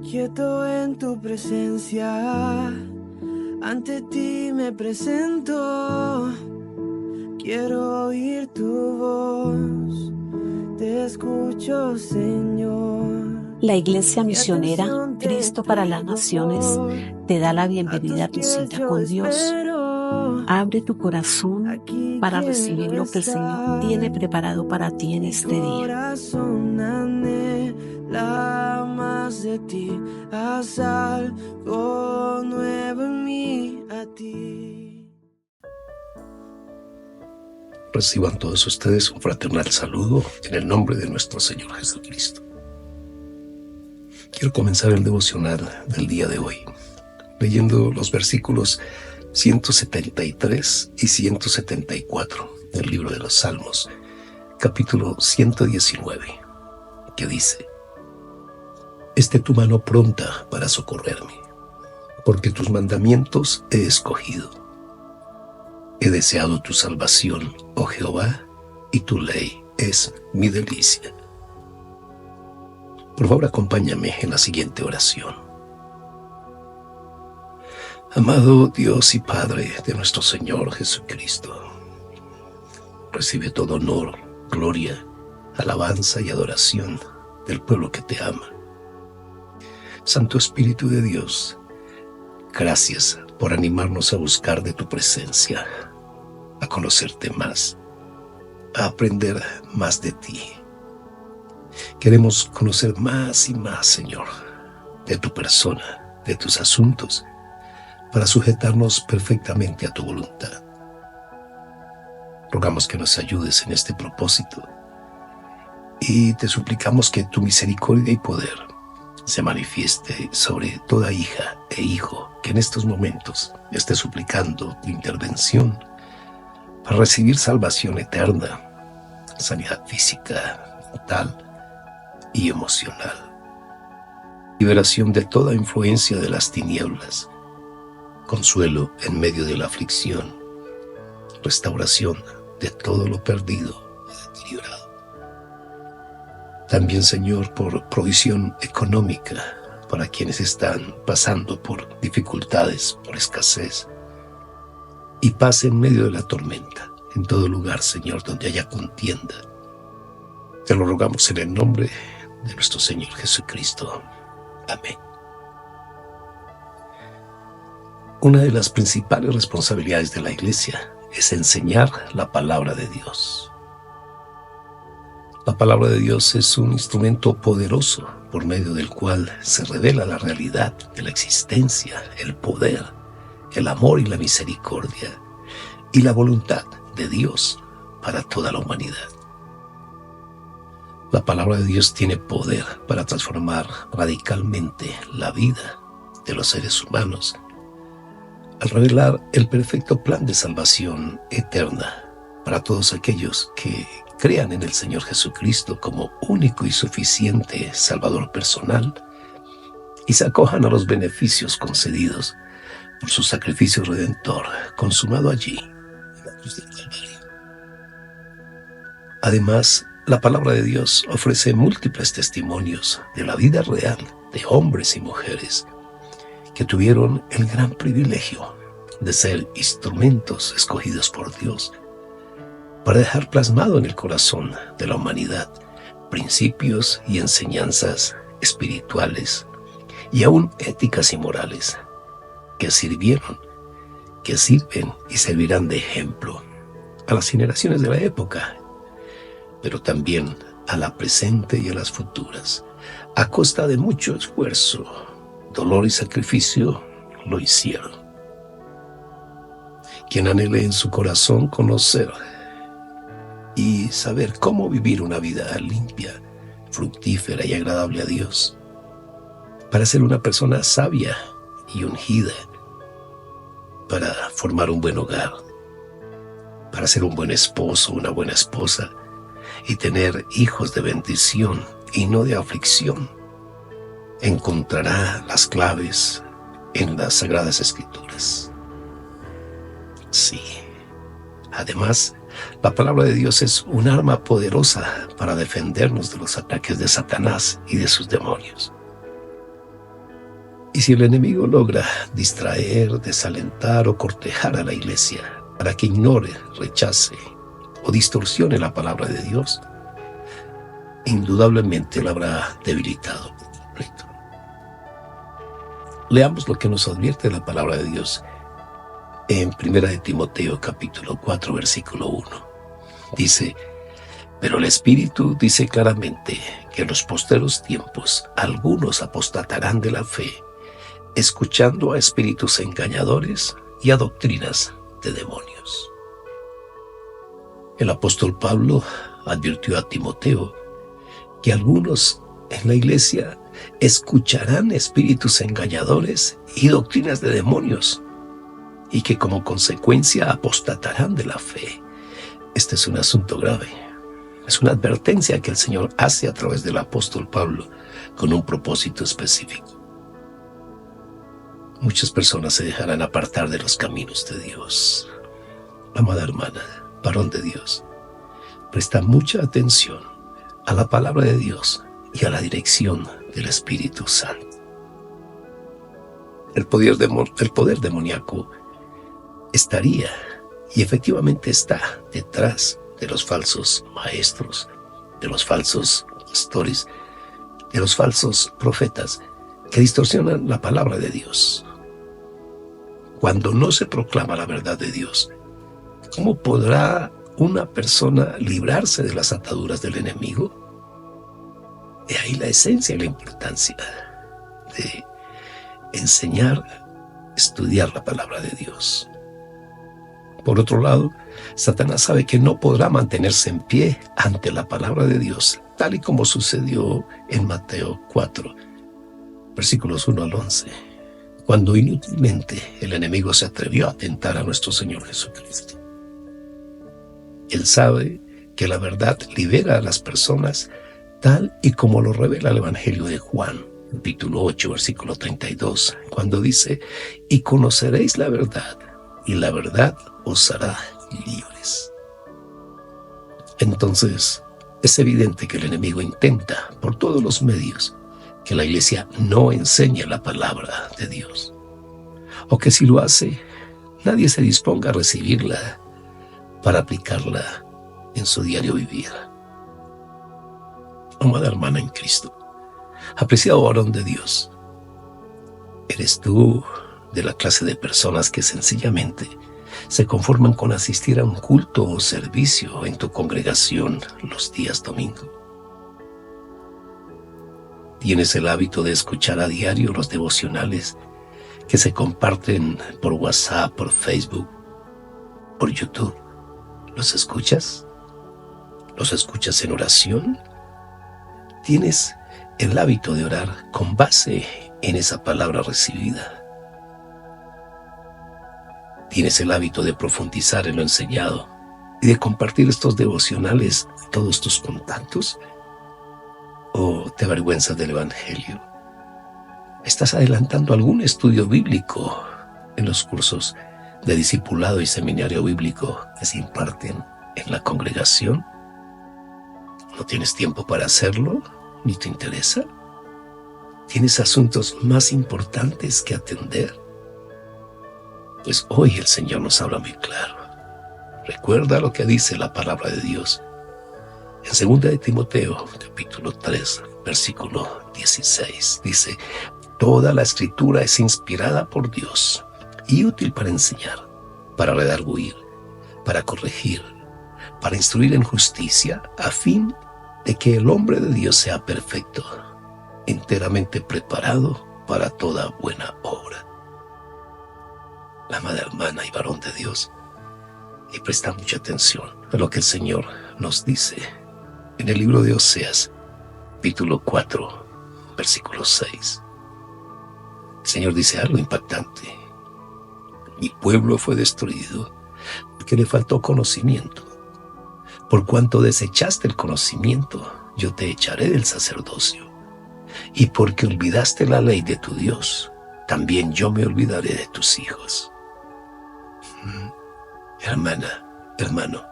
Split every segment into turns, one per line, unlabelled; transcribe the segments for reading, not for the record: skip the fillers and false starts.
quieto en tu presencia, ante ti me presento. Quiero oír tu voz, te escucho, Señor.
La Iglesia Misionera Cristo para las Naciones te da la bienvenida a tu cita con Dios. Abre tu corazón para recibir lo que el Señor tiene preparado para ti en este día.
Más de ti, haz algo nuevo en mí, a ti.
Reciban todos ustedes un fraternal saludo en el nombre de nuestro Señor Jesucristo. Quiero comenzar el devocional del día de hoy leyendo los versículos 173 y 174 del libro de los Salmos, capítulo 119, que dice: Esté tu mano pronta para socorrerme, porque tus mandamientos he escogido. He deseado tu salvación, oh Jehová, y tu ley es mi delicia. Por favor, acompáñame en la siguiente oración. Amado Dios y Padre de nuestro Señor Jesucristo, recibe todo honor, gloria, alabanza y adoración del pueblo que te ama. Santo Espíritu de Dios, gracias por animarnos a buscar de tu presencia, a conocerte más, a aprender más de ti. Queremos conocer más y más, Señor, de tu persona, de tus asuntos, para sujetarnos perfectamente a tu voluntad. Rogamos que nos ayudes en este propósito y te suplicamos que tu misericordia y poder se manifieste sobre toda hija e hijo que en estos momentos esté suplicando tu intervención para recibir salvación eterna, sanidad física, mental y emocional, liberación de toda influencia de las tinieblas, consuelo en medio de la aflicción, restauración de todo lo perdido y deteriorado. También, Señor, por provisión económica para quienes están pasando por dificultades, por escasez, y paz en medio de la tormenta, en todo lugar, Señor, donde haya contienda. Te lo rogamos en el nombre de nuestro Señor Jesucristo. Amén. Una de las principales responsabilidades de la Iglesia es enseñar la palabra de Dios. La palabra de Dios es un instrumento poderoso por medio del cual se revela la realidad de la existencia, el poder, el amor y la misericordia y la voluntad de Dios para toda la humanidad. La palabra de Dios tiene poder para transformar radicalmente la vida de los seres humanos al revelar el perfecto plan de salvación eterna para todos aquellos que crean en el Señor Jesucristo como único y suficiente Salvador personal y se acojan a los beneficios concedidos por su sacrificio redentor consumado allí en la cruz del Calvario. Además, la palabra de Dios ofrece múltiples testimonios de la vida real de hombres y mujeres que tuvieron el gran privilegio de ser instrumentos escogidos por Dios para dejar plasmado en el corazón de la humanidad principios y enseñanzas espirituales y aún éticas y morales que sirvieron, que sirven y servirán de ejemplo a las generaciones de la época, pero también a la presente y a las futuras. A costa de mucho esfuerzo, dolor y sacrificio lo hicieron. Quien anhele en su corazón conocer y saber cómo vivir una vida limpia, fructífera y agradable a Dios, para ser una persona sabia y ungida, para formar un buen hogar, para ser un buen esposo, una buena esposa, y tener hijos de bendición y no de aflicción, encontrará las claves en las Sagradas Escrituras. Sí. Además, la palabra de Dios es un arma poderosa para defendernos de los ataques de Satanás y de sus demonios. Y si el enemigo logra distraer, desalentar o cortejar a la iglesia para que ignore, rechace o distorsione la palabra de Dios, indudablemente la habrá debilitado por completo. Leamos lo que nos advierte la palabra de Dios en 1 de Timoteo capítulo 4 versículo 1. Dice: pero el Espíritu dice claramente que en los posteros tiempos algunos apostatarán de la fe, escuchando a espíritus engañadores y a doctrinas de demonios. El apóstol Pablo advirtió a Timoteo que algunos en la iglesia escucharán espíritus engañadores y doctrinas de demonios, y que como consecuencia apostatarán de la fe. Este es un asunto grave. Es una advertencia que el Señor hace a través del apóstol Pablo con un propósito específico. Muchas personas se dejarán apartar de los caminos de Dios. Amada hermana, varón de Dios, presta mucha atención a la palabra de Dios y a la dirección del Espíritu Santo. El poder demoníaco estaría y efectivamente está detrás de los falsos maestros, de los falsos pastores, de los falsos profetas que distorsionan la palabra de Dios. Cuando no se proclama la verdad de Dios, ¿cómo podrá una persona librarse de las ataduras del enemigo? De ahí la esencia y la importancia de enseñar, estudiar la palabra de Dios. Por otro lado, Satanás sabe que no podrá mantenerse en pie ante la palabra de Dios, tal y como sucedió en Mateo 4, versículos 1 al 11, cuando inútilmente el enemigo se atrevió a tentar a nuestro Señor Jesucristo. Él sabe que la verdad libera a las personas, tal y como lo revela el Evangelio de Juan, capítulo 8, versículo 32, cuando dice: y conoceréis la verdad, y la verdad os hará libres. Entonces, es evidente que el enemigo intenta, por todos los medios, que la iglesia no enseñe la palabra de Dios, o que si lo hace, nadie se disponga a recibirla para aplicarla en su diario vivir. Amada hermana en Cristo, apreciado varón de Dios, ¿eres tú de la clase de personas que sencillamente se conforman con asistir a un culto o servicio en tu congregación los días domingo? ¿Tienes el hábito de escuchar a diario los devocionales que se comparten por WhatsApp, por Facebook, por YouTube? ¿Los escuchas? ¿Los escuchas en oración? ¿Tienes el hábito de orar con base en esa palabra recibida? ¿Tienes el hábito de profundizar en lo enseñado y de compartir estos devocionales a todos tus contactos? ¿O te avergüenzas del Evangelio? ¿Estás adelantando algún estudio bíblico en los cursos de discipulado y seminario bíblico que se imparten en la congregación? ¿No tienes tiempo para hacerlo? ¿Ni te interesa? ¿Tienes asuntos más importantes que atender? Pues hoy el Señor nos habla muy claro. Recuerda lo que dice la palabra de Dios en 2 de Timoteo, capítulo 3, versículo 16. Dice: toda la escritura es inspirada por Dios y útil para enseñar, para redarguir, para corregir, para instruir en justicia, a fin de que el hombre de Dios sea perfecto, enteramente preparado para toda buena obra. La amada hermana y varón de Dios, y presta mucha atención a lo que el Señor nos dice en el libro de Oseas, capítulo 4, versículo 6. El Señor dice algo impactante: mi pueblo fue destruido porque le faltó conocimiento. Por cuanto desechaste el conocimiento, yo te echaré del sacerdocio. Y porque olvidaste la ley de tu Dios, también yo me olvidaré de tus hijos. Hermana, hermano,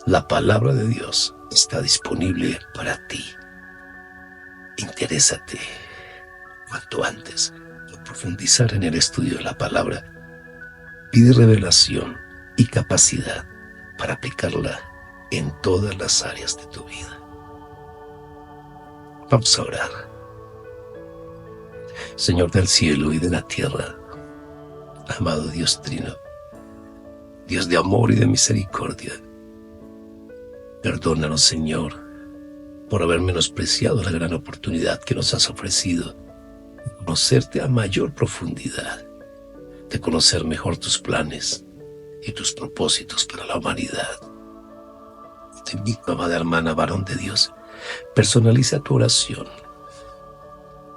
la palabra de Dios está disponible para ti. Interésate cuanto antes profundizar en el estudio de la palabra, pide revelación y capacidad para aplicarla en todas las áreas de tu vida. Vamos a orar. Señor del cielo y de la tierra, amado Dios Trino, Dios de amor y de misericordia, perdónanos, Señor, por haber menospreciado la gran oportunidad que nos has ofrecido de conocerte a mayor profundidad, de conocer mejor tus planes y tus propósitos para la humanidad. Te invito, amada hermana, varón de Dios, personaliza tu oración.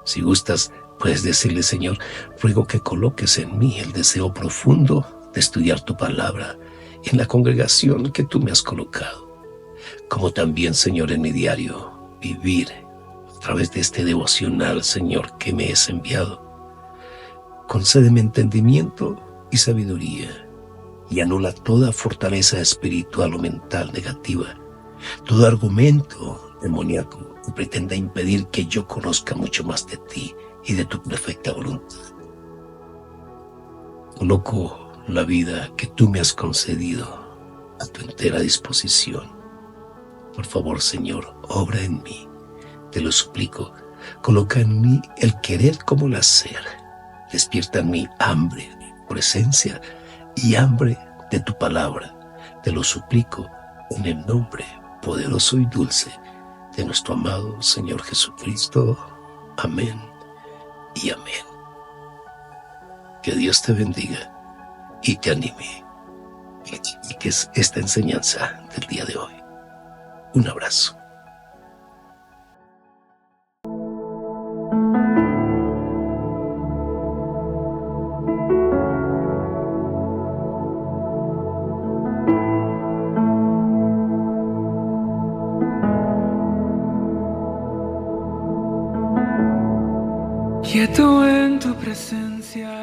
Si gustas, puedes decirle: Señor, ruego que coloques en mí el deseo profundo de estudiar tu palabra en la congregación que tú me has colocado, como también, Señor, en mi diario vivir a través de este devocional, Señor, que me has enviado. Concédeme entendimiento y sabiduría, y anula toda fortaleza espiritual o mental negativa, todo argumento demoníaco que pretenda impedir que yo conozca mucho más de ti y de tu perfecta voluntad. Coloco la vida que tú me has concedido a tu entera disposición. Por favor, Señor, obra en mí, te lo suplico. Coloca en mí el querer como el hacer. Despierta en mí hambre de presencia y hambre de tu palabra. Te lo suplico en el nombre poderoso y dulce de nuestro amado Señor Jesucristo. Amén y amén. Que Dios te bendiga y te anime y que es esta enseñanza del día de hoy. Un abrazo.
Quieto en tu presencia.